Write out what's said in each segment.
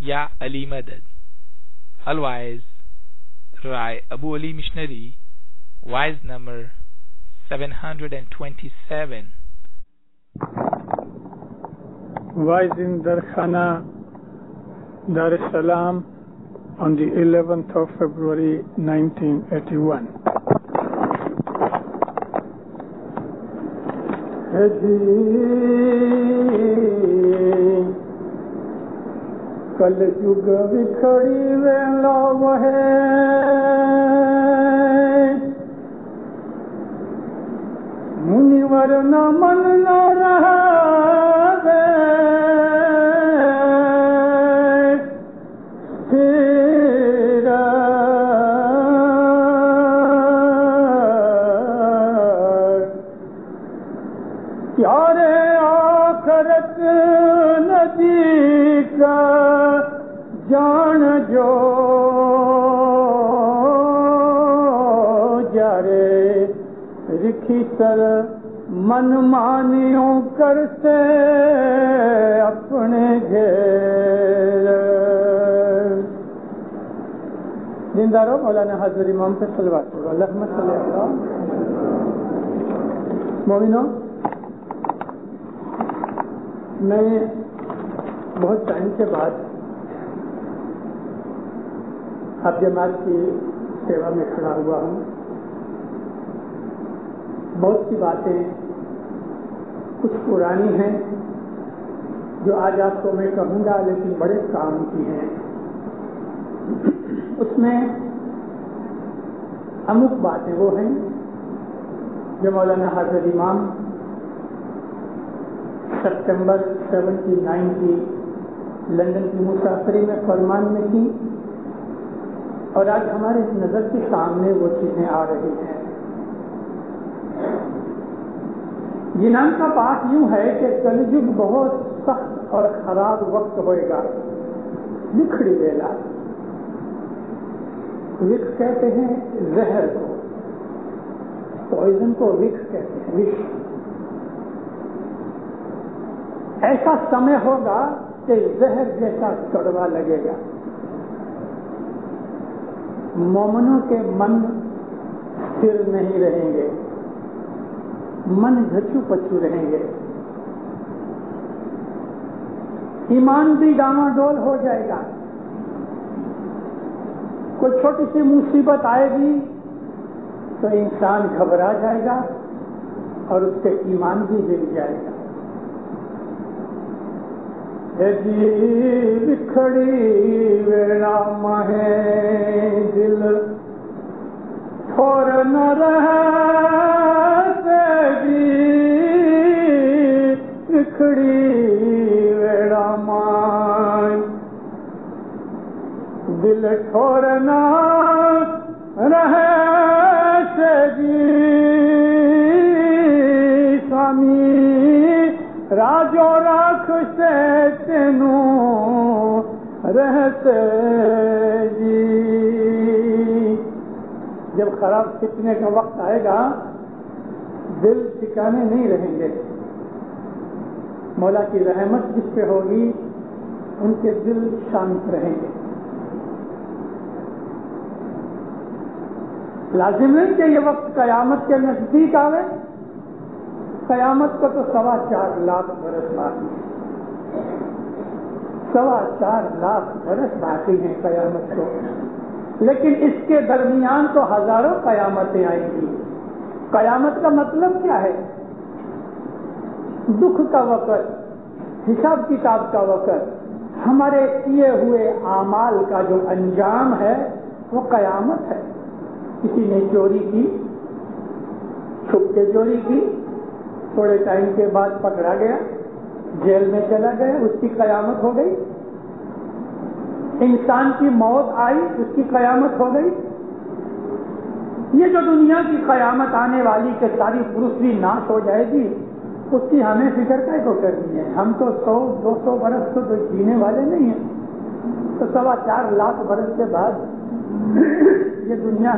Ya Ali Madad. Otherwise, Rai Abu Ali Missionary, wise number 727. Wise in Darkhana, Dar es Salaam, on the 11th of February 1981. کل جگ بکھڑی ویلا وہے منیور نہ من نہ رہا تیرا پیارے آخرت ندی کا جان جو جارے رکھی سر من مانیوں کرتے اپنے گھیر. زندہ رہو. مولانا حضرت امام پہ صلوات پڑھو. اللہم صلی اللہ. مومنو، میں بہت ٹائم کے بعد اب جماعت کی سیوا میں کھڑا ہوا ہوں. بہت سی باتیں کچھ پرانی ہیں جو آج آپ کو میں کہوں گا، لیکن بڑے کام کی ہیں. اس میں امک باتیں وہ ہیں جو مولانا حضرت امام سپتمبر 79 کی لندن کی مسافری میں فرمان میں کی، اور آج ہمارے نظر کے سامنے وہ چیزیں آ رہی ہیں. جنان کا بات یوں ہے کہ کلجگ بہت سخت اور خراب وقت ہوئے گا. بکھڑی ویلا، وکس کہتے ہیں زہر کو، پوائزن کو وکس کہتے ہیں، وش. ایسا سمے ہوگا کہ زہر جیسا کڑوا لگے گا. مومنوں کے من ستھر نہیں رہیں گے، من گھچو پچو رہیں گے. ایمان بھی ڈاماڈول ہو جائے گا. کوئی چھوٹی سی مصیبت آئے گی تو انسان گھبرا جائے گا اور اس کے ایمان بھی گر جائے گا. جی بکھڑی ویڑا ماہے دل ٹھور نہ رہے جی بکھڑی ویڑا ماہ دل ٹھور نہ رہے جی سوامی راجو راکھ سے تینوں رہتے جی. جب خراب فتنے کا وقت آئے گا دل ٹھکانے نہیں رہیں گے. مولا کی رحمت جس پہ ہوگی ان کے دل شانت رہیں گے. لازم نہیں کہ یہ وقت قیامت کے نزدیک آوے. قیامت کو تو 4.25 لاکھ برس باقی ہے. 4.25 لاکھ برس باقی ہیں قیامت کو. لیکن اس کے درمیان تو ہزاروں قیامتیں آئیں گی. قیامت کا مطلب کیا ہے؟ دکھ کا وقت، حساب کتاب کا وقت، ہمارے کیے ہوئے اعمال کا جو انجام ہے وہ قیامت ہے. کسی نے چوری کی، چھپ کے چوری کی، تھوڑے ٹائم کے بعد پکڑا گیا، جیل میں چلا گیا، اس کی قیامت ہو گئی. انسان کی موت آئی، اس کی قیامت ہو گئی. یہ جو دنیا کی قیامت آنے والی کہ ساری پرستی ناش ہو جائے گی، اس کی ہمیں فکر کو کرنی ہے. ہم تو 100-200 برس تو جینے والے نہیں ہیں. تو 4.25 لاکھ برس کے بعد یہ دنیا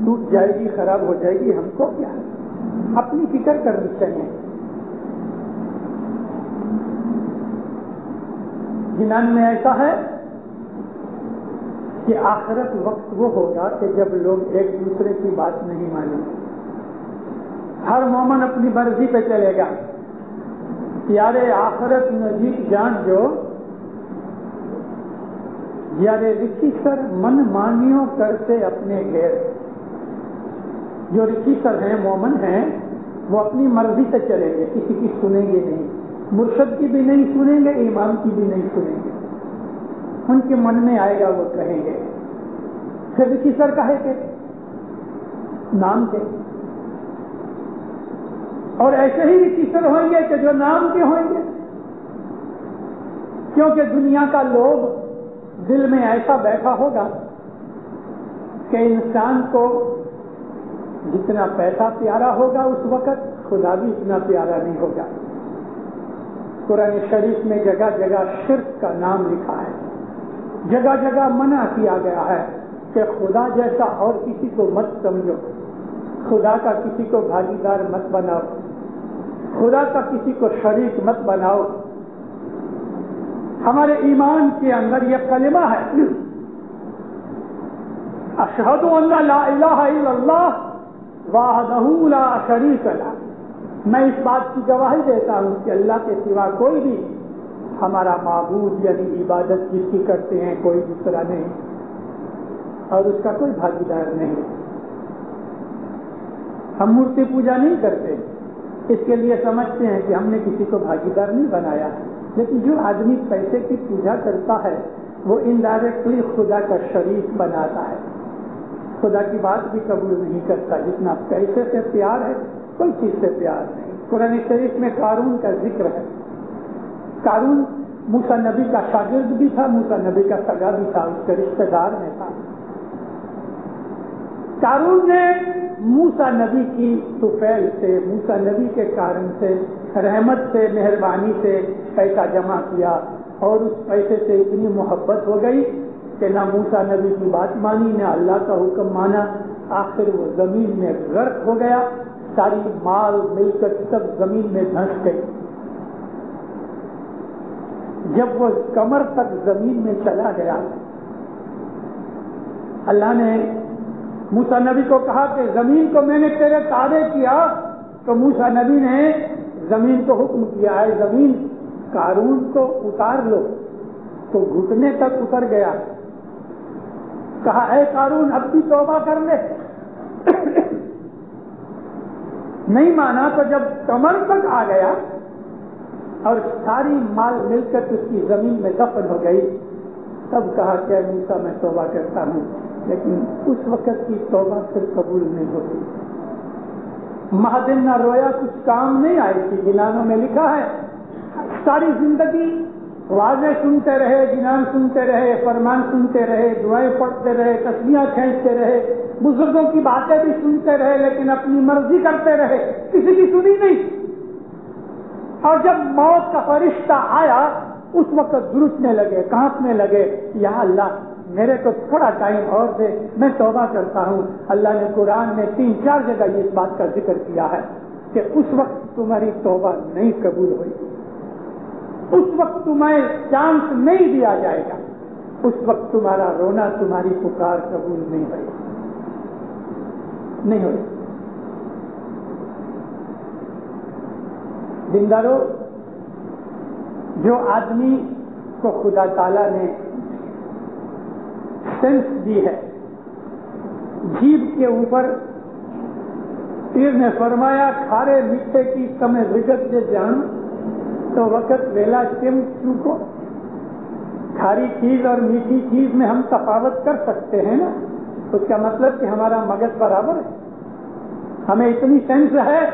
ٹوٹ جائے گی، خراب ہو جائے گی. ہم کو کیا ہے؟ اپنی فکر کرنی چاہیے. جنان میں ایسا ہے کہ آخرت وقت وہ ہوگا کہ جب لوگ ایک دوسرے کی بات نہیں مانیں گے. ہر مومن اپنی مرضی پہ چلے گا. یارے آخرت نزدیک جان جو یارے رچی سر من مانیوں کرتے اپنے گھیر. جو رچی سر ہیں مومن ہیں وہ اپنی مرضی سے چلیں گے, کسی کی سنیں گے نہیں, مرشد کی بھی نہیں سنیں گے, امام کی بھی نہیں سنیں گے. ان کے من میں آئے گا وہ کہیں گے. پھر رچی سر کہے کہ نام کے, اور ایسے ہی رچی سر ہوئیں گے کہ جو نام کے ہوئیں گے, کیونکہ دنیا کا لوگ دل میں ایسا بیٹھا ہوگا کہ انسان کو جتنا پیسہ پیارا ہوگا اس وقت خدا بھی اتنا پیارا نہیں ہوگا. قرآن شریف میں جگہ جگہ شرک کا نام لکھا ہے, جگہ جگہ منع کیا گیا ہے کہ خدا جیسا اور کسی کو مت سمجھو, خدا کا کسی کو بھاگیدار مت بناؤ, خدا کا کسی کو شریک مت بناؤ. ہمارے ایمان کے اندر یہ کلمہ ہے اشہد ان لا الہ الا اللہ وحدہ لا شریک لہ. میں اس بات کی گواہی دیتا ہوں کہ اللہ کے سوا کوئی بھی ہمارا معبود یعنی عبادت جس کی کرتے ہیں کوئی دوسرا نہیں, اور اس کا کوئی بھاگیدار نہیں. ہم مورتی پوجا نہیں کرتے, اس کے لیے سمجھتے ہیں کہ ہم نے کسی کو بھاگیدار نہیں بنایا. لیکن جو آدمی پیسے کی پوجا کرتا ہے وہ انڈائریکٹلی خدا کا شریک بناتا ہے, خدا کی بات بھی قبول نہیں کرتا. جتنا پیسے سے پیار ہے کوئی چیز سے پیار نہیں. قرآن شریف میں قارون کا ذکر ہے. قارون موسیٰ نبی کا شاگرد بھی تھا, موسیٰ نبی کا سگا بھی تھا, اس کے رشتہ دار میں تھا. قارون نے موسیٰ نبی کی طفیل سے, موسیٰ نبی کے کارن سے, رحمت سے, مہربانی سے پیسہ جمع کیا, اور اس پیسے سے اتنی محبت ہو گئی کہ نہ موسیٰ نبی کی بات مانی نہ اللہ کا حکم مانا. آخر وہ زمین میں غرق ہو گیا, ساری مال ملکت سب زمین میں دھنس گئی. جب وہ کمر تک زمین میں چلا گیا, اللہ نے موسیٰ نبی کو کہا کہ زمین کو میں نے تیرے تابع کیا. تو موسیٰ نبی نے زمین کو حکم کیا ہے زمین قارون کو اتار لو. تو گھٹنے تک اتر گیا. کہا اے قارون اب بھی توبہ کر لے. نہیں مانا. تو جب کمر تک آ گیا اور ساری مال ملکت اس کی زمین میں دفن ہو گئی, تب کہا کہ موسیٰ میں توبہ کرتا ہوں. لیکن اس وقت کی توبہ پھر قبول نہیں ہوتی. مہدن نہ رویا کچھ کام نہیں آئی تھی. جنانوں میں لکھا ہے ساری زندگی واضح سنتے رہے, جنان سنتے رہے, فرمان سنتے رہے, دعائیں پڑھتے رہے, تسبیحاں کھینچتے رہے, بزرگوں کی باتیں بھی سنتے رہے, لیکن اپنی مرضی کرتے رہے, کسی کی سنی نہیں. اور جب موت کا فرشتہ آیا اس وقت درسنے لگے, کانپنے لگے, یا اللہ میرے کو تھوڑا ٹائم اور دے, میں توبہ کرتا ہوں. اللہ نے قرآن میں 3-4 جگہ اس بات کا ذکر کیا ہے کہ اس وقت تمہاری توبہ نہیں قبول ہوئی, اس وقت تمہیں چانس نہیں دیا جائے گا, اس وقت تمہارا رونا, تمہاری پکار قبول نہیں ہوئی, نہیں ہوئی. زندارو, جو آدمی کو خدا تعالیٰ نے سینس دی ہے, جیب کے اوپر پیر نے فرمایا کھارے میٹھے کی تمہیں وگت دے جان تو وقت ویلا کم چوکو. کھاری چیز اور میٹھی چیز میں ہم تفاوت کر سکتے ہیں نا. اس کا مطلب کہ ہمارا مغز برابر ہے. ہمیں اتنی سینس ہے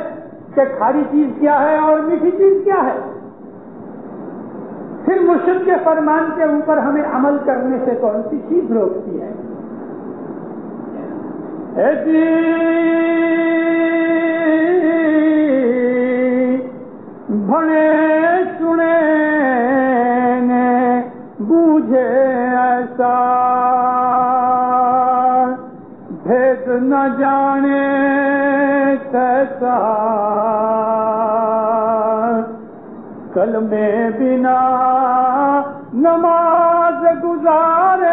کہ کھاری چیز کیا ہے اور میٹھی چیز کیا ہے. پھر مرشد کے فرمان کے اوپر ہمیں عمل کرنے سے کون سی چیز روکتی ہے؟ بھنے سنے نے بوجھے ایسا بھید نہ جانے کیسا کلمے بنا نماز گزارے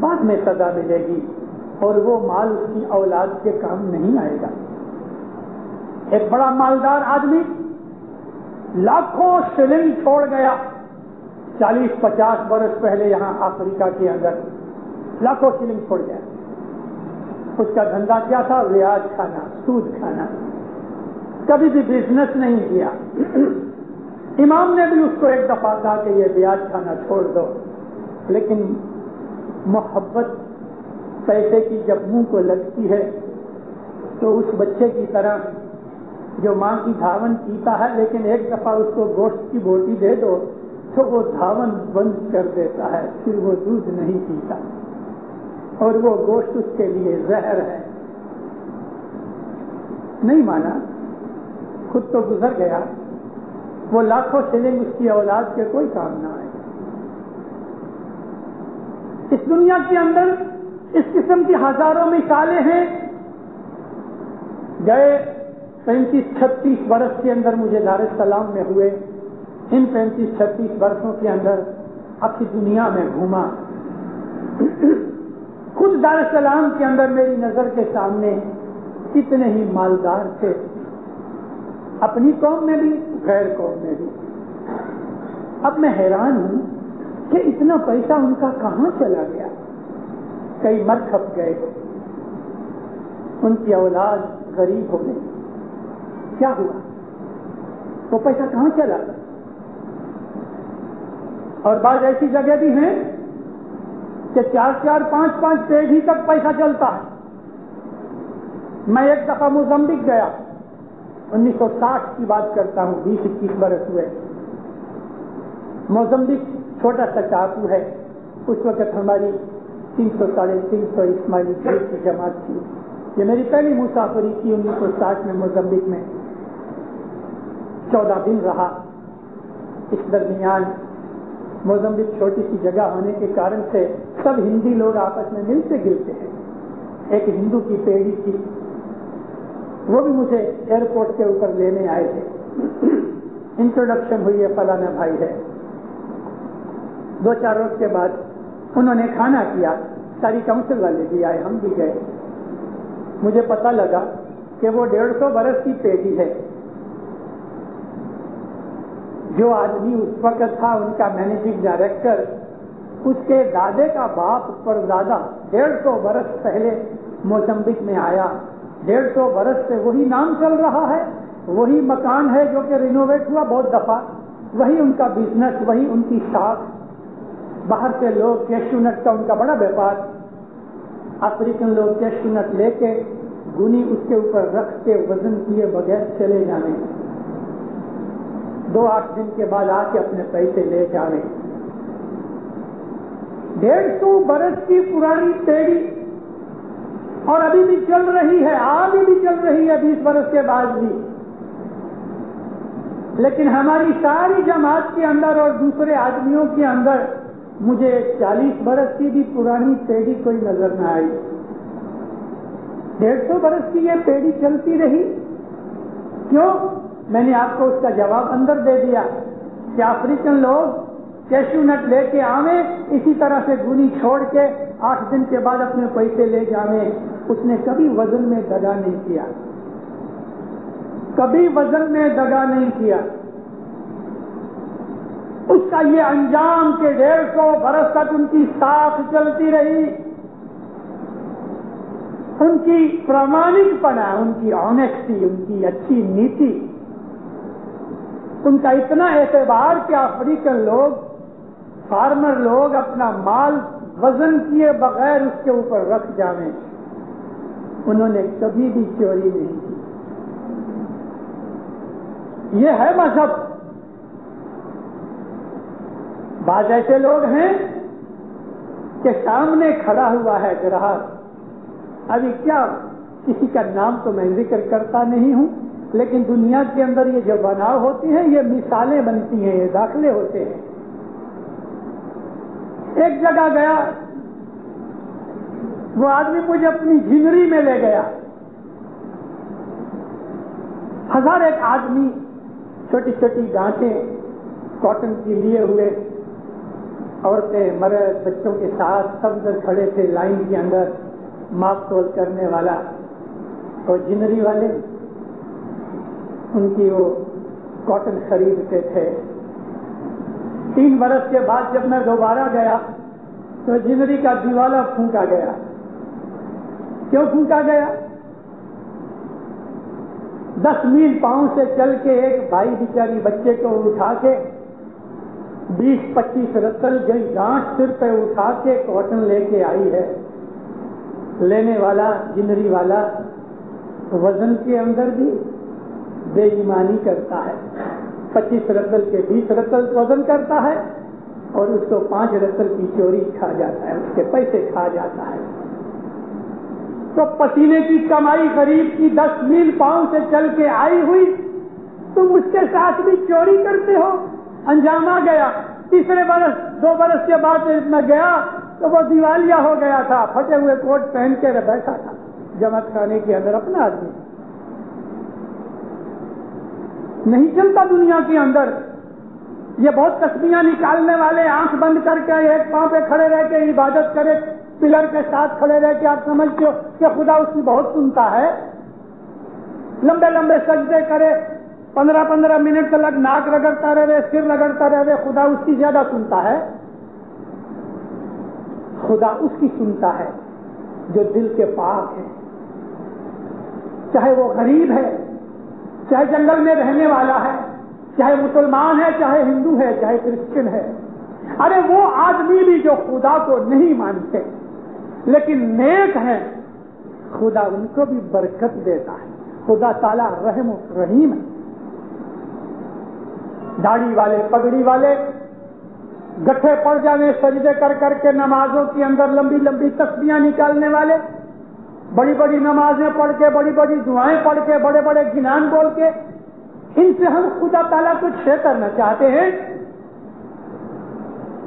بعد میں سزا ملے گی اور وہ مال اس کی اولاد کے کام نہیں آئے گا. ایک بڑا مالدار آدمی لاکھوں شلنگ چھوڑ گیا 40-50 برس پہلے یہاں افریقہ کے اندر لاکھوں شلنگ چھوڑ گیا. اس کا دھندا کیا تھا؟ ریاض کھانا، سود کھانا. کبھی بھی بزنس نہیں کیا. امام نے بھی اس کو ایک دفعہ کہا کہ یہ بیاج کھانا چھوڑ دو، لیکن محبت پیسے کی جب منہ کو لگتی ہے تو اس بچے کی طرح جو ماں کی دھاون پیتا ہے لیکن ایک دفعہ اس کو گوشت کی بوٹی دے دو تو وہ دھاون بند کر دیتا ہے، پھر وہ دودھ نہیں پیتا اور وہ گوشت اس کے لیے زہر ہے. نہیں مانا، خود تو گزر گیا. وہ لاکھوں شلنگ اس کی اولاد کے کوئی کام نہ آئے. اس دنیا کے اندر اس قسم کی ہزاروں مثالیں ہیں. گئے 35-36 برس کے اندر مجھے دار السلام میں ہوئے. ان 35-36 برسوں کے اندر اپنی دنیا میں گھوما. خود دار السلام کے اندر میری نظر کے سامنے کتنے ہی مالدار تھے، اپنی قوم میں بھی غیر قوم میں بھی. اب میں حیران ہوں کہ اتنا پیسہ ان کا کہاں چلا گیا. کئی مر کھپ گئے، ان کی اولاد غریب ہو گئی. کیا ہوا؟ وہ پیسہ کہاں چلا گیا؟ اور بعض ایسی جگہ بھی ہیں کہ 4-4 5-5 پیڑھی تک پیسہ چلتا ہے. میں ایک دفعہ موزمبیق گیا، 1960 کی بات کرتا ہوں، 20-21 برس ہوئے. موزمبیق چھوٹا سا ٹاپو ہے. اس وقت ہماری 300-350 اسماعیلی کی جماعت تھی. یہ میری پہلی مسافری تھی 1960 میں موزمبیق میں. 14 دن رہا. اس درمیان موزمبیق چھوٹی سی جگہ ہونے کے کارن سے سب ہندی لوگ آپس میں ملتے گلتے ہیں. ایک ہندو کی پیڑھی تھی، وہ بھی مجھے ایئرپورٹ کے اوپر لینے آئے تھے. انٹروڈکشن ہوئی ہے، فلانا بھائی ہے. 2-4 روز کے بعد انہوں نے کھانا کیا. ساری کاؤنسل والے بھی آئے، ہم بھی گئے. مجھے پتا لگا کہ وہ 150 برس کی پیڑھی ہے. جو آدمی اس وقت تھا ان کا مینیجنگ ڈائریکٹر، اس کے دادے کا باپ پر زیادہ 150 برس پہلے موزمبیق میں آیا. 150 برس سے وہی نام چل رہا ہے، وہی مکان ہے جو کہ رینوویٹ ہوا بہت دفعہ، وہی ان کا بزنس، وہی ان کی شاخ. باہر سے لوگ کیشو نٹ کا ان کا بڑا بیپار. افریقن لوگ کیشو نٹ لے کے گنی اس کے اوپر رکھ کے وزن کیے بغیر چلے جانے. 2-8 دن کے بعد آ کے اپنے پیسے لے جانے. 150 برس کی پرانی پیڑھی اور ابھی بھی چل رہی ہے، آگے بھی چل رہی ہے 20 برس کے بعد بھی. لیکن ہماری ساری جماعت کے اندر اور دوسرے آدمیوں کے اندر مجھے 40 برس کی بھی پرانی پیڑھی کوئی نظر نہ آئی. 150 برس کی یہ پیڑھی چلتی رہی. کیوں؟ میں نے آپ کو اس کا جواب اندر دے دیا کہ افریقن لوگ کیشو نٹ لے کے آویں، اسی طرح سے گنی چھوڑ کے 8 دن کے بعد اپنے پیسے لے جاویں. اس نے کبھی وزن میں دگا نہیں کیا، کبھی وزن میں دگا نہیں کیا. اس کا یہ انجام کہ 150 برس تک ان کی ساتھ چلتی رہی. ان کی پرامانک پنا، ان کی آنیسٹی، ان کی اچھی نیتی، ان کا اتنا اعتبار کہ افریقن لوگ، فارمر لوگ اپنا مال وزن کیے بغیر اس کے اوپر رکھ جاویں. انہوں نے کبھی بھی چوری نہیں کی. یہ ہے مذہب. بعض ایسے لوگ ہیں کہ سامنے کھڑا ہوا ہے گراہک، ابھی کیا کسی کا نام تو میں ذکر کرتا نہیں ہوں، لیکن دنیا کے اندر یہ جو بناؤ ہوتی ہیں یہ مثالیں بنتی ہیں، یہ داخلے ہوتے ہیں. ایک جگہ گیا، وہ آدمی مجھے اپنی جھنگری میں لے گیا. 1000 ایک آدمی چھوٹی چھوٹی گانٹیں کاٹن کی لیے ہوئے عورتیں مرد بچوں کے ساتھ سب ادھر کھڑے تھے لائن کے اندر، ماپ تول کرنے والا اور جنری والے ان کی وہ کاٹن خریدتے تھے۔ 3 برس کے بعد جب میں دوبارہ گیا تو جنری کا دیوالا پھونکا گیا۔ کیوں پھونکا گیا؟ 10 میل پاؤں سے چل کے ایک بھائی بیچاری بچے کو اٹھا کے 20-25 رتل گئی گانٹ سر پہ اٹھا کے کاٹن لے کے آئی ہے۔ لینے والا جنری والا وزن کے اندر بھی بے ایمانی کرتا ہے، 25 رتل کے 20 رتل وزن کرتا ہے اور اس کو 5 رتل کی چوری کھا جاتا ہے، اس کے پیسے کھا جاتا ہے۔ تو پسینے کی کمائی غریب کی 10 میل پاؤں سے چل کے آئی ہوئی، تم اس کے ساتھ بھی چوری کرتے ہو۔ انجام آ گیا۔ 3 برس 2 برس کے بعد میں گیا تو وہ دیوالیہ ہو گیا تھا، پھٹے ہوئے کوٹ پہن کے بیٹھا تھا جماعت خانے کے اندر، اپنا آدمی نہیں چلتا دنیا کے اندر۔ یہ بہت تسبیحاں نکالنے والے آنکھ بند کر کے ایک پاؤں پہ کھڑے رہ کے عبادت کرے، پلر کے ساتھ کھڑے رہ کے آپ سمجھتے ہو کہ خدا اس کی بہت سنتا ہے؟ لمبے لمبے سجدے کرے، 15-15 منٹ تک ناک رگڑتا رہے، سر رگڑتا رہے، خدا اس کی زیادہ سنتا ہے؟ خدا اس کی سنتا ہے جو دل کے پاک ہے، چاہے وہ غریب ہے، چاہے جنگل میں رہنے والا ہے، چاہے مسلمان ہے، چاہے ہندو ہے، چاہے کرسچن ہے۔ ارے وہ آدمی بھی جو خدا کو نہیں مانتے لیکن نیک ہیں، خدا ان کو بھی برکت دیتا ہے۔ خدا تعالیٰ رحم و رحیم ہے۔ داڑھی والے پگڑی والے گٹھے پڑ جانے سجدے کر کر کے نمازوں کے اندر لمبی لمبی تسبیحاں نکالنے والے، بڑی بڑی نمازیں پڑھ کے، بڑی بڑی دعائیں پڑھ کے، بڑے بڑے گنان بول کے، ان سے ہم خدا تعالیٰ کو شے کرنا چاہتے ہیں۔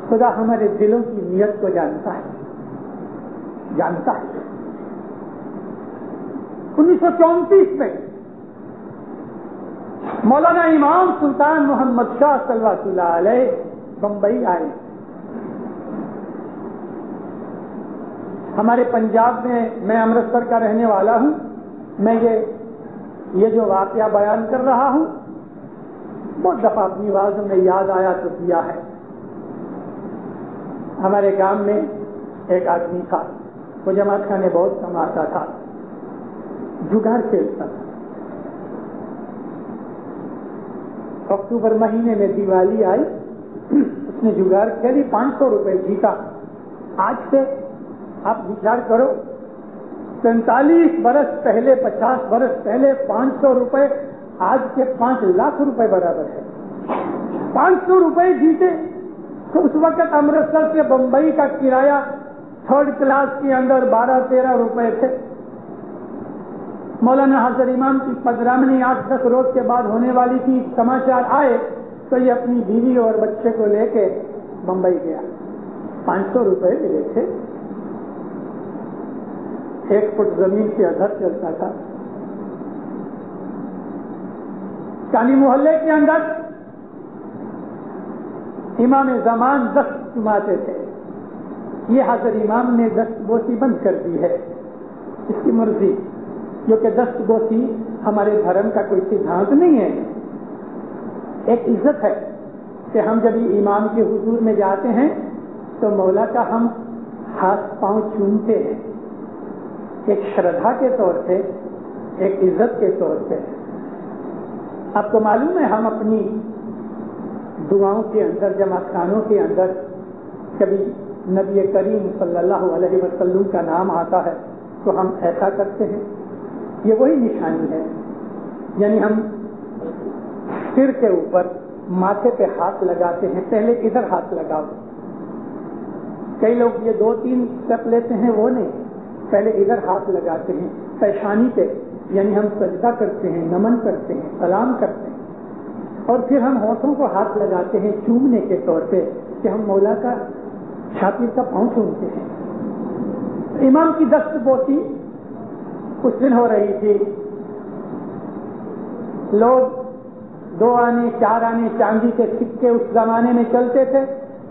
خدا ہمارے دلوں کی نیت کو جانتا ہے۔ 1934 میں مولانا امام سلطان محمد شاہ صلوات اللہ علیہ بمبئی آئے۔ ہمارے پنجاب میں امرتسر کا رہنے والا ہوں، میں یہ جو واقعہ بیان کر رہا ہوں بہت دفعہ اپنی آوازوں میں یاد آیا تو کیا ہے۔ ہمارے گاؤں میں ایک آدمی تھا، وہ جماعت خانے بہت کماتا تھا، جگار کھیلتا تھا۔ اکتوبر مہینے میں دیوالی آئی، اس نے جگار کھیلی، 500 روپے جیتا۔ آج سے آپ وچار کرو، 45 برس پہلے، 50 برس پہلے 500 روپے آج کے 5 لاکھ روپے برابر ہے۔ 500 روپے جیتے تو اس وقت امرتسر سے بمبئی کا کرایہ 3rd کلاس کے اندر 12-13 روپے تھے۔ مولانا حضرت امام کی پدرامنی 8-10 روز کے بعد ہونے والی تھی، سماچار آئے تو یہ اپنی بیوی اور بچے کو لے کے بمبئی گیا۔ 500 روپے ملے تھے، 1 فٹ زمین کے ادھر چلتا تھا۔ کانی محلے کے اندر امام زمان دست چماتے تھے، یہ حضرت امام نے دست بوسی بند کر دی ہے، اس کی مرضی، کیونکہ دست بوسی ہمارے دھرم کا کوئی سدھانت نہیں ہے۔ ایک عزت ہے کہ ہم جب امام کے حضور میں جاتے ہیں تو مولا کا ہم ہاتھ پاؤں چومتے ہیں، ایک شردھا کے طور پہ، ایک عزت کے طور پہ۔ آپ کو معلوم ہے ہم اپنی دعاؤں کے اندر، جماعت خانوں کے اندر کبھی نبی کریم صلی اللہ علیہ وسلم کا نام آتا ہے تو ہم ایسا کرتے ہیں، یہ وہی نشانی ہے۔ یعنی ہم سر کے اوپر ماتھے پہ ہاتھ لگاتے ہیں، پہلے ادھر ہاتھ لگاؤ۔ کئی لوگ یہ 2-3 اسٹیپ لیتے ہیں، وہ نہیں، پہلے ادھر ہاتھ لگاتے ہیں پیشانی پہ، یعنی ہم سجدہ کرتے ہیں، نمن کرتے ہیں، سلام کرتے ہیں، اور پھر ہم ہونٹوں کو ہاتھ لگاتے ہیں چومنے کے طور پہ کہ ہم مولا کا چھاتی کا پاؤں چومتے ہیں۔ امام کی دست بوسی اس دن ہو رہی تھی، لوگ 2 آنے 4 آنے چاندی کے سکے اس زمانے میں چلتے تھے،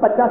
50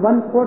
1/4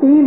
3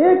1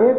1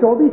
24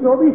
24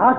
8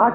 8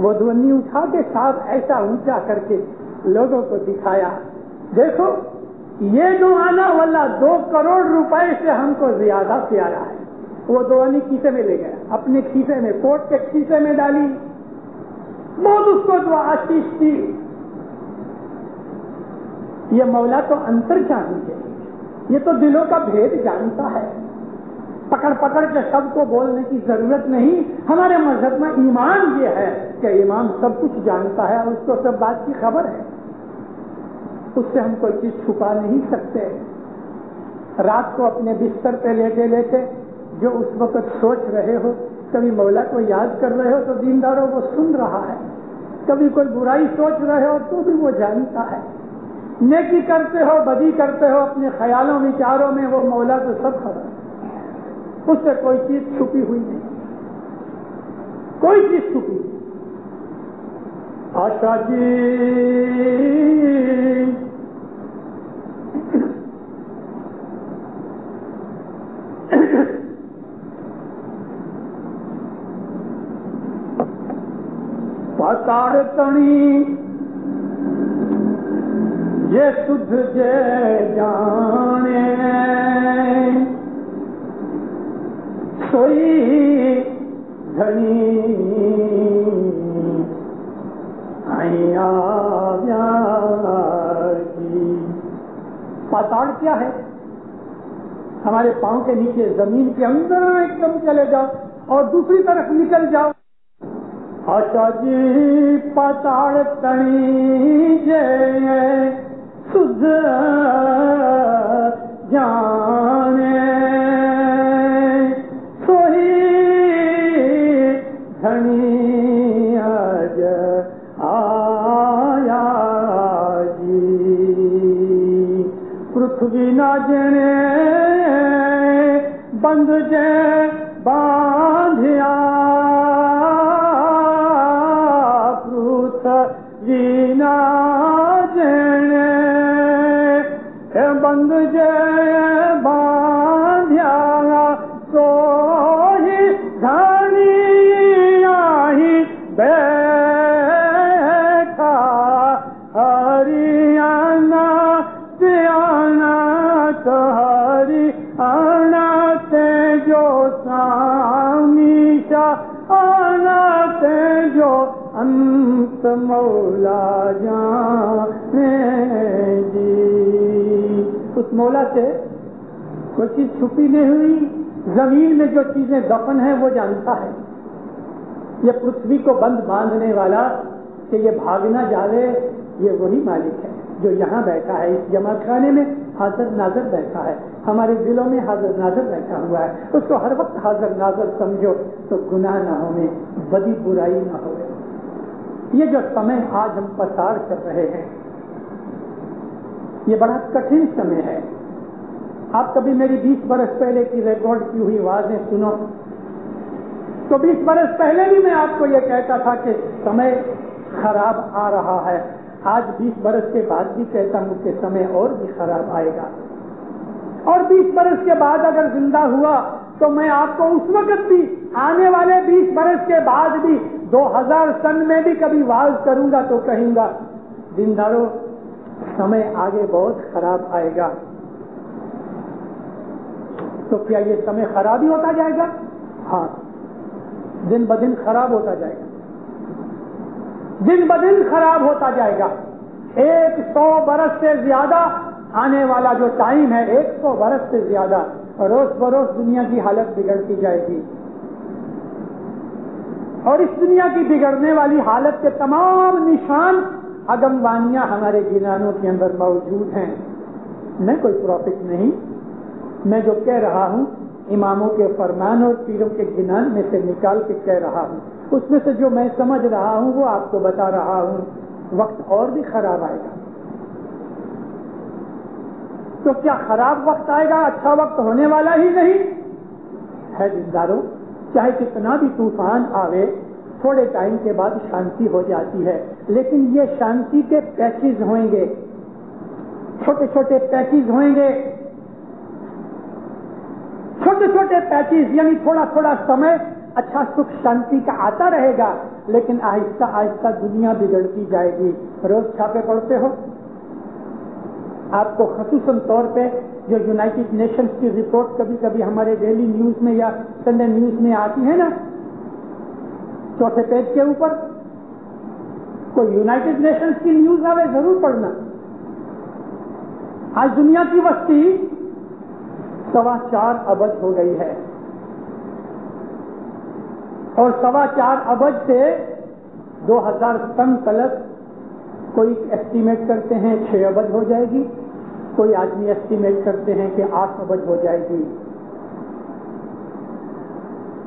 وہ دھونی اٹھا کے صاحب ایسا اونچا کر کے لوگوں کو دکھایا، دیکھو یہ جو آنا والا 2 کروڑ روپے سے ہم کو زیادہ پیارا ہے۔ وہ دھونی کیسے میں لے گیا، اپنے کھیسے میں، کوٹ کے کھیسے میں ڈالی، بہت اس کو جو آشیش تھی۔ یہ مولا تو انتر جانی ہے، یہ تو دلوں کا بھید جانتا ہے، پکڑ پکڑ کے سب کو بولنے کی ضرورت نہیں۔ ہمارے مذہب میں ایمان یہ ہے کہ امام سب کچھ جانتا ہے اور اس کو سب بات کی خبر ہے، اس سے ہم کوئی چیز چھپا نہیں سکتے۔ رات کو اپنے بستر پہ لیٹے لیٹے جو اس وقت سوچ رہے ہو، کبھی مولا کو یاد کر رہے ہو تو دینداروں وہ سن رہا ہے، کبھی کوئی برائی سوچ رہے ہو تو بھی وہ جانتا ہے، نیکی کرتے ہو بدی کرتے ہو اپنے خیالوں وچاروں میں، وہ مولا کو سب خبر ہے، اس سے کوئی چیز چھپی ہوئی نہیں، کوئی چیز چھپی نہیں۔ آشا جی پتاڑ تنی یہ سدھ جے جانے سوئی دھنی پاتاڑ کیا ہے؟ ہمارے پاؤں کے نیچے زمین کے اندر ایک دم چلے جاؤ اور دوسری طرف نکل جاؤ۔ آشا جی پاتاڑ تنی جے سدھ جانے سوئی دھنی آج آیا جی، پرتھوی نہ جنے بند جے باندھیا، پرتھوی نہ جنے بند جے باندھیا، سوئی دھنی آہی بیٹھا، ہریانہ سے آنا تو ہریانہ سے جو سامیشا آنا سے جو انت مولا جانے جی۔ اس مولا سے کوئی چیز چھپی نہیں ہوئی، زمین میں جو چیزیں دفن ہیں وہ جانتا ہے۔ یہ پرتھوی کو بند باندھنے والا کہ یہ بھاگ نہ جاوے، یہ وہی مالک ہے جو یہاں بیٹھا ہے، اس جمع خانے میں حاضر ناظر بیٹھا ہے، ہمارے دلوں میں حاضر ناظر بیٹھا ہوا ہے۔ اس کو ہر وقت حاضر ناظر سمجھو تو گناہ نہ ہوئے، بدی برائی نہ ہوئے۔ یہ جو سمے آج ہم پسار کر رہے ہیں یہ بڑا کٹھن سمے ہے۔ آپ کبھی میری 20 برس پہلے کی ریکارڈ کی ہوئی آوازیں سنو تو 20 برس پہلے بھی میں آپ کو یہ کہتا تھا کہ سمے خراب آ رہا ہے، آج 20 برس کے بعد بھی کہتا ہوں کہ سمے اور بھی خراب آئے گا، اور 20 برس کے بعد اگر زندہ ہوا تو میں آپ کو اس وقت بھی، آنے والے 20 برس کے بعد بھی، 2000 سن میں بھی کبھی واز کروں گا تو کہوں گا دینداروں سمے آگے بہت خراب آئے گا۔ تو کیا یہ سمے خراب ہی ہوتا جائے گا؟ ہاں، دن بدن خراب ہوتا جائے گا، دن بدن خراب ہوتا جائے گا۔ 100 برس سے زیادہ آنے والا جو ٹائم ہے، 100 برس سے زیادہ، روز بروز دنیا کی حالت بگڑتی جائے گی، اور اس دنیا کی بگڑنے والی حالت کے تمام نشان اگموانیاں ہمارے گنانوں کے اندر موجود ہیں۔ میں کوئی پروفٹ نہیں، میں جو کہہ رہا ہوں اماموں کے فرمان اور پیروں کے گنان میں سے نکال کے کہہ رہا ہوں، اس میں سے جو میں سمجھ رہا ہوں وہ آپ کو بتا رہا ہوں۔ وقت اور بھی خراب آئے گا، تو کیا خراب وقت آئے گا؟ اچھا وقت ہونے والا ہی نہیں ہے دینداروں۔ چاہے کتنا بھی طوفان آوے، تھوڑے ٹائم کے بعد شانتی ہو جاتی ہے، لیکن یہ شانتی کے پیچز ہوئیں گے، چھوٹے چھوٹے پیچز ہوئیں گے، چھوٹے چھوٹے پیچز، یعنی تھوڑا تھوڑا سمے اچھا سکھ شانتی کا آتا رہے گا، لیکن آہستہ آہستہ دنیا بگڑتی جائے گی. روز چھاپے پڑھتے ہو, آپ کو خصوصاً طور پہ جو یونائٹڈ نیشنز کی رپورٹ کبھی کبھی ہمارے ڈیلی نیوز میں یا سنڈے نیوز میں آتی ہے نا, چوتھے پیج کے اوپر کوئی یونائٹڈ نیشنز کی نیوز آئے ضرور پڑھنا. آج دنیا کی وسطی 4.25 ارب ہو گئی ہے, اور 4.25 ارب سے 2000 سن تلک کوئی ایسٹیمیٹ کرتے ہیں 6 ارب ہو جائے گی, کوئی آدمی ایسٹیمیٹ کرتے ہیں کہ 8 ارب ہو جائے گی.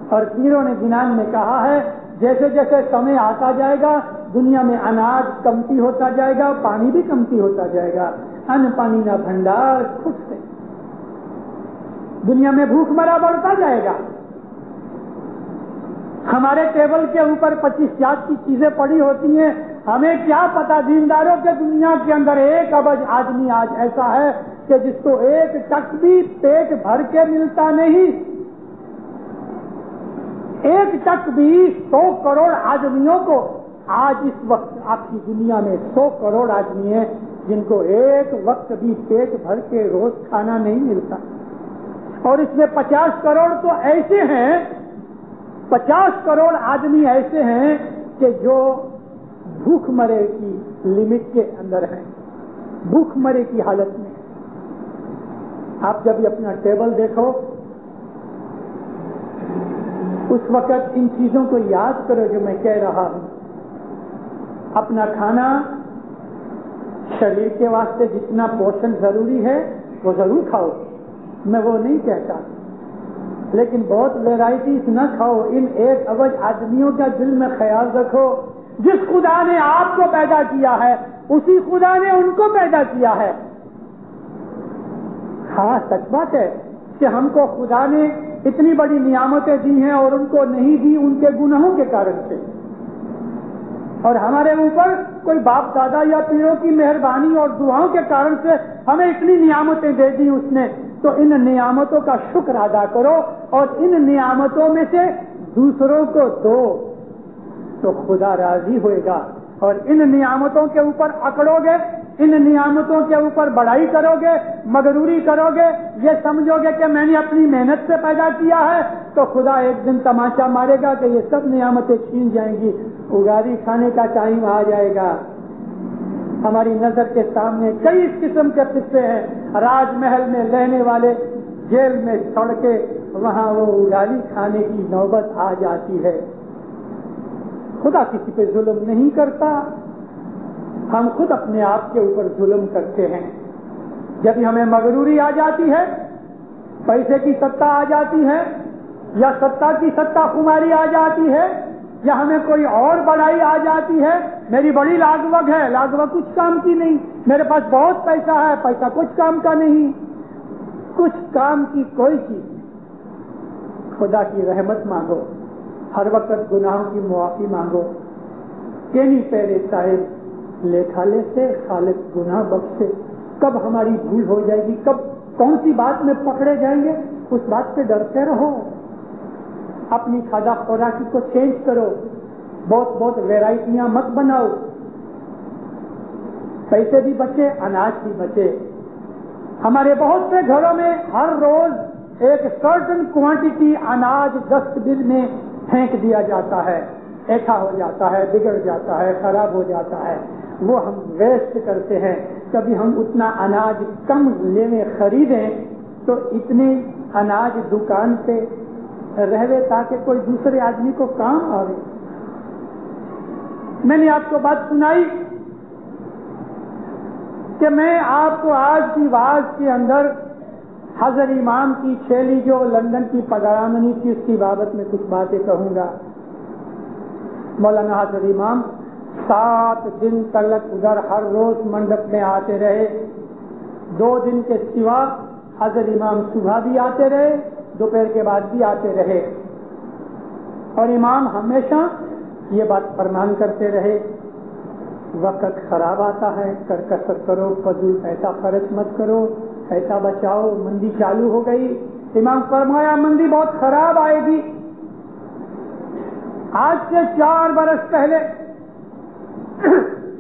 اور پیروں نے جنان میں کہا ہے جیسے جیسے سمے آتا جائے گا دنیا میں اناج کمتی ہوتا جائے گا, پانی بھی کمتی ہوتا جائے گا. ان پانی نہ بھنڈار خود سے دنیا میں بھوک مرا بڑھتا جائے گا. ہمارے ٹیبل کے اوپر 25 جات کی چیزیں پڑی ہوتی ہیں, ہمیں کیا پتا دینداروں کے دنیا کے اندر 1 ارب آدمی آج ایسا ہے کہ جس کو 1 ٹک بھی پیٹ بھر کے ملتا نہیں. 1 ٹک بھی 100 کروڑ آدمیوں کو آج اس وقت آپ کی دنیا میں 100 کروڑ آدمی ہیں جن کو 1 وقت بھی پیٹ بھر کے روز کھانا نہیں ملتا. اور اس میں 50 کروڑ تو ایسے ہیں, 50 کروڑ آدمی ایسے ہیں کہ جو بھوک مرے کی لمٹ کے اندر ہیں, بھوک مرے کی حالت میں. آپ جب اپنا ٹیبل دیکھو اس وقت ان چیزوں کو یاد کرو جو میں کہہ رہا ہوں. اپنا کھانا شریر کے واسطے جتنا پوشن ضروری ہے وہ ضرور کھاؤ, میں وہ نہیں کہتا, لیکن بہت ویرائٹیز نہ کھاؤ. ان 1 ارب آدمیوں کا دل میں خیال رکھو, جس خدا نے آپ کو پیدا کیا ہے اسی خدا نے ان کو پیدا کیا ہے. ہاں سچ بات ہے کہ ہم کو خدا نے اتنی بڑی نعمتیں دی ہیں اور ان کو نہیں دی ان کے گناہوں کے کارن سے, اور ہمارے اوپر کوئی باپ دادا یا پیروں کی مہربانی اور دعاؤں کے کارن سے ہمیں اتنی نعمتیں دے دی اس نے. تو ان نعمتوں کا شکر ادا کرو اور ان نعمتوں میں سے دوسروں کو دو تو خدا راضی ہوئے گا. اور ان نعمتوں کے اوپر اکڑو گے, ان نعمتوں کے اوپر بڑائی کرو گے, مغروری کرو گے, یہ سمجھو گے کہ میں نے اپنی محنت سے پیدا کیا ہے, تو خدا ایک دن تماشا مارے گا کہ یہ سب نعمتیں چھین جائیں گی. اگاڑی کھانے کا ٹائم آ جائے گا. ہماری نظر کے سامنے کئی قسم کے قصے ہیں. راج محل میں رہنے والے جیل میں سڑ کے وہاں وہ اگاڑی کھانے کی نوبت آ جاتی ہے. خدا کسی پہ ظلم نہیں کرتا, ہم خود اپنے آپ کے اوپر ظلم کرتے ہیں. جب ہمیں مغروری آ جاتی ہے, پیسے کی ستا آ جاتی ہے, یا ستا کی ستا خماری آ جاتی ہے, یا ہمیں کوئی اور بڑائی آ جاتی ہے, میری بڑی لاگوگ ہے, لاگوگ کچھ کام کی نہیں, میرے پاس بہت پیسہ ہے, پیسہ کچھ کام کا نہیں, کچھ کام کی کوئی چیز نہیں. خدا کی رحمت مانگو, ہر وقت گناہوں کی معافی مانگو. کینی پیرے صاحب لیکھا لے سے خالق گناہ بخشے. کب ہماری بھول ہو جائے گی, کب کون سی بات میں پکڑے جائیں گے, اس بات سے ڈرتے رہو. اپنی کھادا خوراکی کو چینج کرو, بہت بہت ویرائٹیاں مت بناؤ. پیسے بھی بچے, اناج بھی بچے. ہمارے بہت سے گھروں میں ہر روز ایک سرٹن کوانٹٹی اناج ڈسٹ بن میں پھینک دیا جاتا ہے, ایٹھا ہو جاتا ہے, بگڑ جاتا ہے, خراب ہو جاتا ہے, وہ ہم ویسٹ کرتے ہیں. کبھی ہم اتنا اناج کم لینے خریدیں تو اتنی اناج دکان پہ رہے تاکہ کوئی دوسرے آدمی کو کام آئے. میں نے آپ کو بات سنائی کہ میں آپ کو آج کی واز کے اندر حضرت امام کی چھیلی جو لندن کی پگرامنی تھی اس کی بابت میں کچھ باتیں کہوں گا. مولانا حضرت امام 7 دن تک ادھر ہر روز منڈپ میں آتے رہے. 2 دن کے سوا حضرت امام صبح بھی آتے رہے, دوپہر کے بعد بھی آتے رہے. اور امام ہمیشہ یہ بات فرمان کرتے رہے, وقت خراب آتا ہے, کسرت کرو, فضول پیسہ خرچ مت کرو, پیسہ بچاؤ. مندی چالو ہو گئی, امام فرمایا مندی بہت خراب آئے گی. آج سے 4 برس پہلے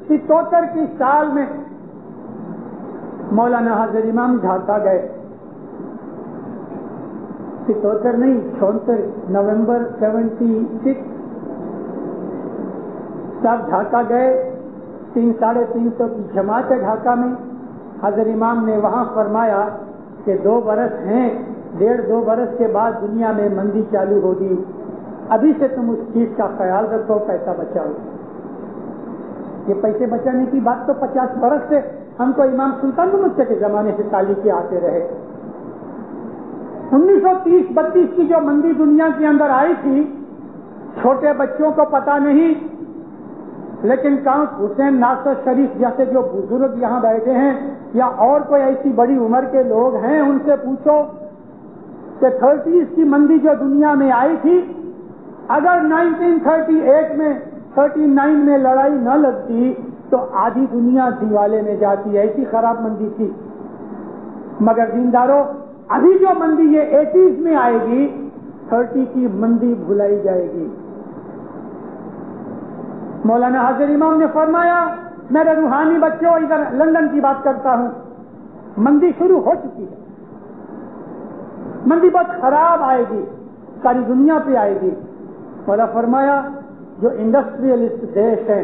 77 کی سال میں مولانا حاضر امام ڈھاکہ گئے. 77 نہیں 74 نومبر 76 سب ڈھاکہ گئے. 300-350 کی جماعت ہے ڈھاکہ میں. حضرت امام نے وہاں فرمایا کہ 2 برس ہیں, 1.5-2 برس کے بعد دنیا میں مندی چالو ہوگی. ابھی سے تم اس چیز کا خیال رکھو, پیسہ بچاؤ. یہ پیسے بچانے کی بات تو 50 برس سے ہم کو امام سلطان محمد کے زمانے سے تعلیم کے آتے رہے. 1930-32 کی جو مندی دنیا کے اندر آئی تھی, چھوٹے بچوں کو پتا نہیں, لیکن کاؤں حسین ناصر شریف جیسے جو بزرگ یہاں بیٹھے ہیں یا اور کوئی ایسی بڑی عمر کے لوگ ہیں, ان سے پوچھو کہ 30s کی مندی جو دنیا میں آئی تھی, اگر 1938 میں 39 میں لڑائی نہ لگتی تو آدھی دنیا دیوالے میں جاتی. ایسی خراب مندی تھی. مگر دینداروں, ابھی جو مندی یہ 80s میں آئے گی, 30 کی مندی بھلائی جائے گی. مولانا حاضر امام نے فرمایا, میرے روحانی بچوں, ادھر لندن کی بات کرتا ہوں, مندی شروع ہو چکی ہے. مندی بہت خراب آئے گی, ساری دنیا پہ آئے گی. مولا فرمایا جو انڈسٹریلسٹ دیش ہیں,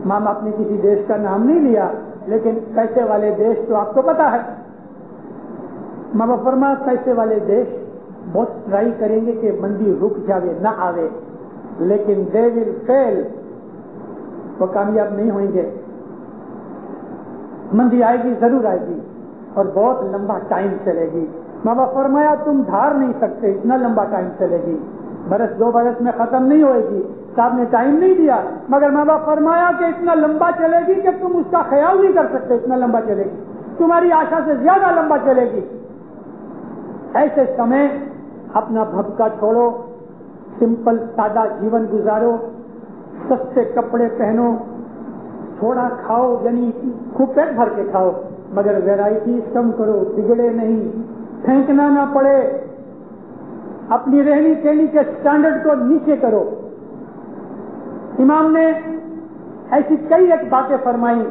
ماں باپ نے کسی دیش کا نام نہیں لیا, لیکن پیسے والے دیش تو آپ کو پتا ہے. ماں باپ فرمایا پیسے والے دیش بہت ٹرائی کریں گے کہ مندی رک جاوے, نہ آوے, لیکن دے ول فیل, وہ کامیاب نہیں ہوئیں گے. مندی آئے گی, ضرور آئے گی, اور بہت لمبا ٹائم چلے گی. ماں باپ فرمایا تم دھار نہیں سکتے, اتنا لمبا ٹائم چلے گی, 1-2 برس میں ختم نہیں ہوئے گی. صاحب نے ٹائم نہیں دیا, مگر ماں باپ فرمایا کہ اتنا لمبا چلے گی کہ تم اس کا خیال نہیں کر سکتے, اتنا لمبا چلے گی, تمہاری آشا سے زیادہ لمبا چلے گی. ایسے سمے اپنا بھبکا چھوڑو, سمپل سادہ جیون گزارو, سستے کپڑے پہنو, تھوڑا کھاؤ, یعنی خوب پیٹ بھر کے کھاؤ, مگر ویرائٹیز کم کرو, بگڑے نہیں, پھینکنا نہ پڑے, اپنی رہنی کہنی کے سٹینڈرڈ کو نیچے کرو. امام نے ایسی کئی ایک باتیں فرمائی.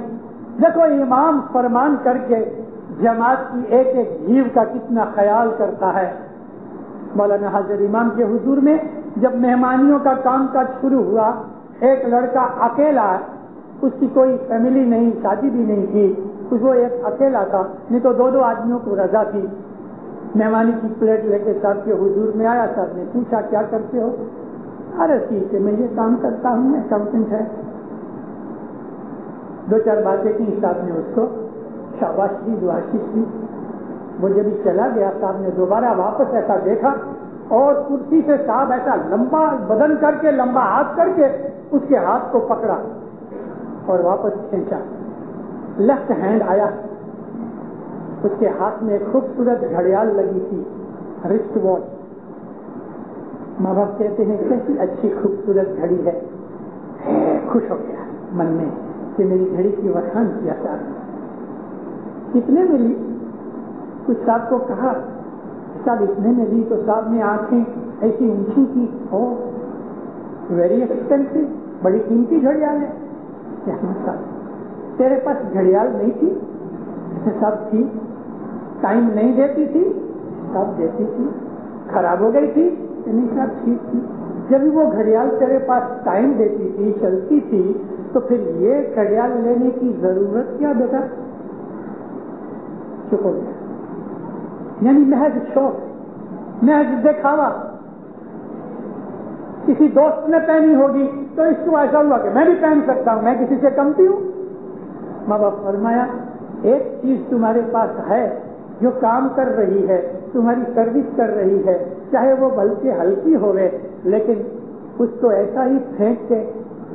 دیکھو امام فرمان کر کے جماعت کی ایک ایک جیو کا کتنا خیال کرتا ہے. مولانا حاضر امام کے حضور میں جب مہمانیوں کا کام کاج شروع ہوا, ایک لڑکا اکیلا, اس کی کوئی فیملی نہیں, شادی بھی نہیں تھی, وہ ایک اکیلا تھا, نہیں تو 2 آدمیوں کو رضا تھی. مہمانی کی پلیٹ لے کے صاحب کے حضور میں آیا. صاحب نے پوچھا کیا کرتے ہو؟ ارے ٹھیک ہے, میں یہ کام کرتا ہوں, میں اکاؤنٹنٹ ہے. 2-4 باتیں کی, صاحب نے اس کو شاباش دی, دعاشی دی. وہ جب چلا گیا, صاحب نے دوبارہ واپس ایسا دیکھا اور کرسی سے صاحب ایسا لمبا بدن کر کے, لمبا ہاتھ کر کے اس کے ہاتھ کو پکڑا اور واپس کھینچا. لیفٹ ہینڈ آیا, اس کے ہاتھ میں ایک خوبصورت گھڑیال لگی تھی, رسٹ واچ. ماں باپ کہتے ہیں کیسی اچھی خوبصورت گھڑی ہے. خوش ہو گیا من میں کہ میری گھڑی کی وکھان کیا صاحب نے. کتنے میں لی؟ کچھ صاحب کو کہا صاحب اتنے میں لی, تو صاحب نے آنکھیں ایسی اونچی کی, او ویری ایکسپینسو, بڑی قیمتی گھڑیال ہے. صاحب تیرے پاس گھڑیال نہیں تھی؟ صاحب تھی. ٹائم نہیں دیتی تھی؟ صاحب دیتی تھی. خراب ہو گئی تھی؟ نہیں صاحب ٹھیک تھی. جب وہ گھڑیال تیرے پاس ٹائم دیتی تھی, چلتی تھی, تو پھر یہ گھڑیال لینے کی ضرورت کیا بیٹا؟ چپ ہو گیا. یعنی محض شوق, محض دکھاوا. کسی دوست نے پہنی ہوگی تو اس کو ایسا ہوا کہ میں بھی پہن سکتا ہوں, میں کسی سے کمتی ہوں. ماں باپ فرمایا ایک چیز تمہارے پاس ہے جو کام کر رہی ہے, تمہاری سروس کر رہی ہے, چاہے وہ بلکہ ہلکی ہوئے, لیکن اس کو ایسا ہی پھینک کے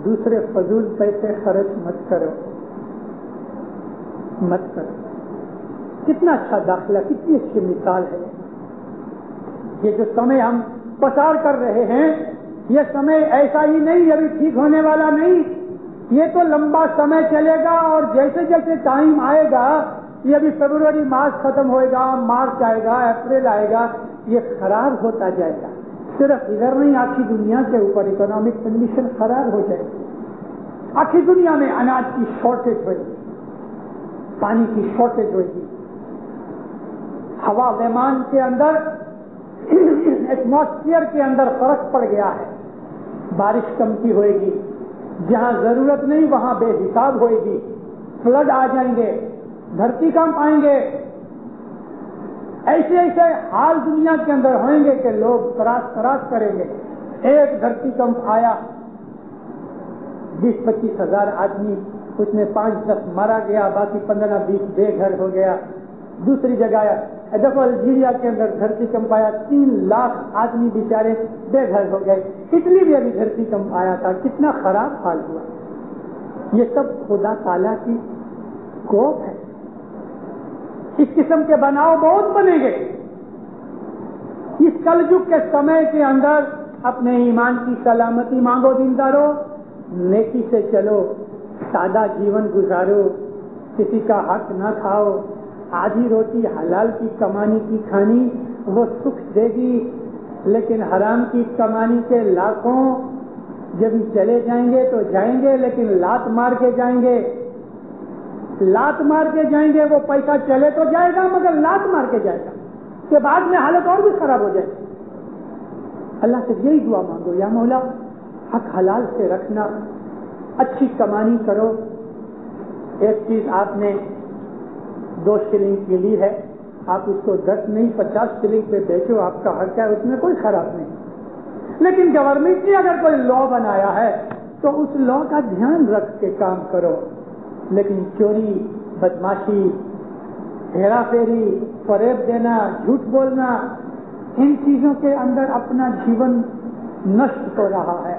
دوسرے فضول پیسے خرچ مت کرو. کتنا اچھا داخلہ, کتنی اچھی مثال ہے. یہ جو سمے ہم پسار کر رہے ہیں, یہ سمے ایسا ہی نہیں, ابھی ٹھیک ہونے والا نہیں. یہ تو لمبا سمے چلے گا, اور جیسے جیسے ٹائم آئے گا, یہ ابھی فروری مارچ ختم ہوئے گا, مارچ آئے گا, اپریل آئے گا, یہ خراب ہوتا جائے گا. صرف ادھر نہیں، آخری دنیا کے اوپر اکنامک کنڈیشن خراب ہو جائے گی. آخری دنیا میں اناج کی شارٹیج ہوئے گی، پانی کی شارٹیج ہوئے گی، ہوا ویمان کے اندر ایٹماسفیئر کے اندر فرق پڑ گیا ہے، بارش کم کی ہوئے گی، جہاں ضرورت نہیں وہاں بے حساب ہوئے گی، فلڈ آ جائیں گے، دھرتی کمپ آئیں گے. ایسے ایسے حال دنیا کے اندر ہوئیں گے کہ لوگ تراش کریں گے. ایک دھرتی کمپ آیا، 20-25 ہزار آدمی، اس میں 5-10 مارا گیا، باقی 15-20 بے گھر ہو گیا. دوسری جگہ دیکھو الجیریا کے اندر دھرتی کمپ آیا، 3 لاکھ آدمی بیچارے بے گھر ہو گئے. اٹلی بھی ابھی دھرتی کمپ آیا تھا، کتنا خراب حال ہوا. یہ سب خدا تعالیٰ کی کوپ ہے. اس قسم کے بناؤ بہت بنے گے. اس کلجگ کے سمے کے اندر اپنے ایمان کی سلامتی مانگو دیندارو، نیکی سے چلو، سادہ جیون گزارو، کسی کا حق نہ کھاؤ. آدھی روٹی حلال کی کمانی کی کھانی وہ سکھ دے گی، لیکن حرام کی کمانی کے لاکھوں جب چلے جائیں گے تو جائیں گے، لیکن لات مار کے جائیں گے. لات مار کے جائیں گے، وہ پیسہ چلے تو جائے گا مگر لات مار کے جائے گا کہ بعد میں حالت اور بھی خراب ہو جائے. اللہ سے یہی دعا مانگو، یا مولا حق حلال سے رکھنا، اچھی کمانی کرو. ایک چیز آپ نے 2 شلنگ کی لی ہے، آپ اس کو 10 نہیں 50 شلنگ پہ بیچو، آپ کا حق ہے، اس میں کوئی خراب نہیں. لیکن گورنمنٹ نے اگر کوئی لا بنایا ہے تو اس لا کا دھیان رکھ کے کام کرو. لیکن چوری، بدماشی، ہیرا پھیری، فریب دینا، جھوٹ بولنا، ان چیزوں کے اندر اپنا جیون نشٹ ہو رہا ہے.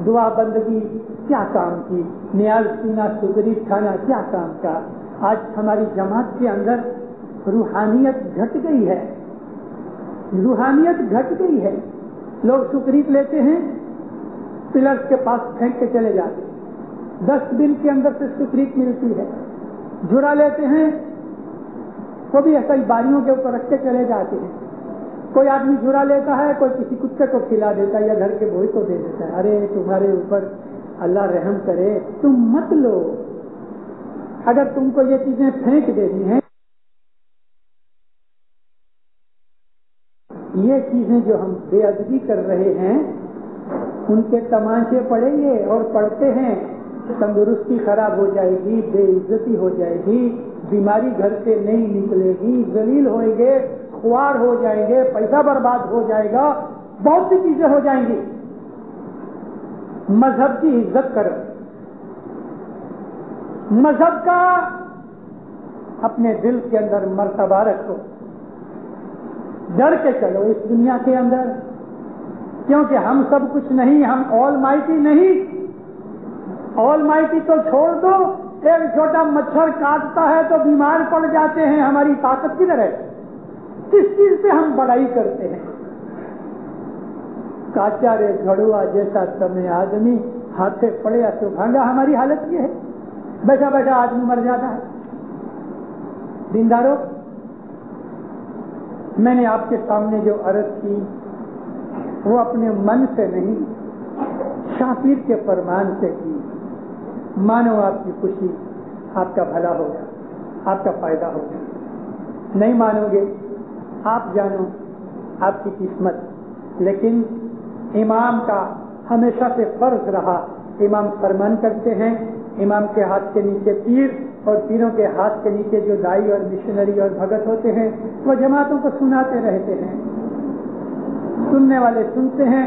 دعا بندگی کیا کام کی، نیاز پینا، سگری کھانا کیا کام کا. آج ہماری جماعت کے اندر روحانیت گھٹ گئی ہے، روحانیت گھٹ گئی ہے. لوگ سکریت لیتے ہیں، پلرز کے پاس پھینک کے چلے جاتے ہیں. 10 دن کے اندر سے سکریت ملتی ہے. جڑا لیتے ہیں، وہ بھی ایسا ہی باریوں کے اوپر رکھ کے چلے جاتے ہیں. کوئی آدمی جڑا لیتا ہے، کوئی کسی کتے کو کھلا دیتا ہے یا گھر کے بوئی کو دے دیتا ہے. ارے تمہارے اوپر اللہ رحم کرے، تم مت لو. اگر تم کو یہ چیزیں پھینک دینی ہیں، یہ چیزیں جو ہم بے ادبی کر رہے ہیں ان کے تماشے پڑیں گے اور پڑتے ہیں. تندرستی خراب ہو جائے گی، بے عزتی ہو جائے گی، بیماری گھر سے نہیں نکلے گی، ذلیل ہوئیں گے، خوار ہو جائیں گے، پیسہ برباد ہو جائے گا، بہت سی چیزیں ہو جائیں گی. مذہب کی عزت کرو، مذہب کا اپنے دل کے اندر مرتبہ رکھو، ڈر کے چلو اس دنیا کے اندر، کیونکہ ہم سب کچھ نہیں، ہم آل مائٹی نہیں. آل مائٹی تو چھوڑ دو، ایک چھوٹا مچھر کاٹتا ہے تو بیمار پڑ جاتے ہیں. ہماری طاقت کدھر ہے؟ کس چیز پہ ہم بڑائی کرتے ہیں؟ کاچا رے گھڑوا جیسا تمہیں آدمی، ہاتھے پڑے تو بھانگا. ہماری حالت یہ ہے، بیٹھا بیٹھا آدمی مر جاتا ہے. دیندارو، میں نے آپ کے سامنے جو عرض کی وہ اپنے من سے نہیں، شاہ پیر کے فرمان سے کی. مانو آپ کی خوشی، آپ کا بھلا ہوگا، آپ کا فائدہ ہوگا. نہیں مانو گے، آپ جانو آپ کی قسمت. لیکن امام کا ہمیشہ سے فرض رہا، امام فرمان کرتے ہیں. امام کے ہاتھ کے نیچے پیر اور پیروں کے ہاتھ کے نیچے جو دائی اور مشنری اور بھگت ہوتے ہیں وہ جماعتوں کو سناتے رہتے ہیں. سننے والے سنتے ہیں،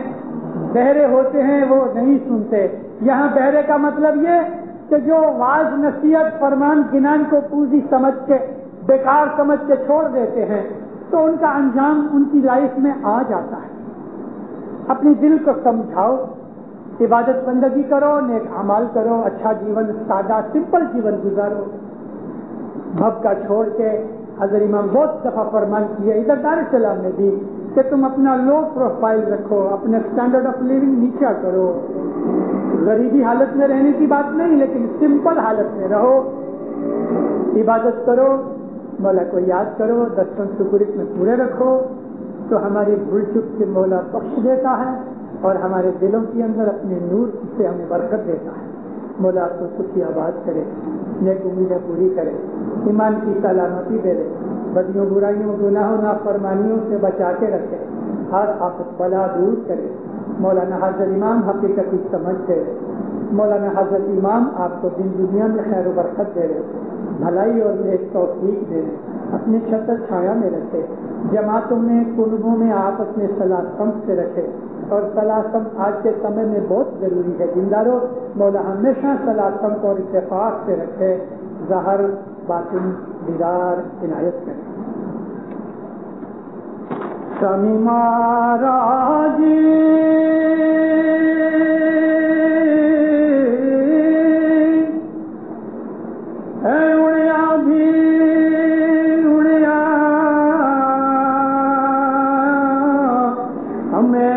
بہرے ہوتے ہیں وہ نہیں سنتے. یہاں بہرے کا مطلب یہ کہ جو واعظ نصیحت فرمان گنان کو پوری سمجھ کے بیکار سمجھ کے چھوڑ دیتے ہیں تو ان کا انجام ان کی لائف میں آ جاتا ہے. اپنی دل کو سمجھاؤ، عبادت بندگی کرو، نیک اعمال کرو، اچھا جیون، سادہ سمپل جیون گزارو. بھب کا چھوڑ کے حضرت امام بہت دفعہ فرمان کیے ادھر دار السلام نے بھی کہ تم اپنا لو پروفائل رکھو، اپنا اسٹینڈرڈ آف لیونگ نیچا کرو. غریبی حالت میں رہنے کی بات نہیں، لیکن سمپل حالت میں رہو، عبادت کرو، مولا کو یاد کرو، 10 شکر اس میں پورے رکھو، تو ہماری بھول چک کے مولا بخش دیتا ہے اور ہمارے دلوں کے اندر اپنے نور سے ہمیں برکت دیتا ہے. مولا آپ کو سکھی آباد کرے, نیک امیدیں پوری کرے, ایمان کی سلامتی دے دے, بدیوں برائیوں گناہوں نافرمانیوں سے بچا کے رکھے, ہر آفت بلا دور کرے. مولانا حضرت امام حقیقت کی سمجھ دے. مولانا حضرت امام آپ کو دن دنیا میں خیر و برکت دے رہے, بھلائی اور نیک توفیق دے رہے, اپنے چھتر چھایا میں رکھے, جماعتوں میں قلوبوں میں آپس میں صلاح سمت سے رکھے. اور صلاح سمت آج کے سمے میں بہت ضروری ہے. دینداروں, مولا ہمیشہ صلاح سمت اور اتفاق سے رکھے, ظاہر باطن دیدار عنایت کرے. سمی مہاراج ہم نے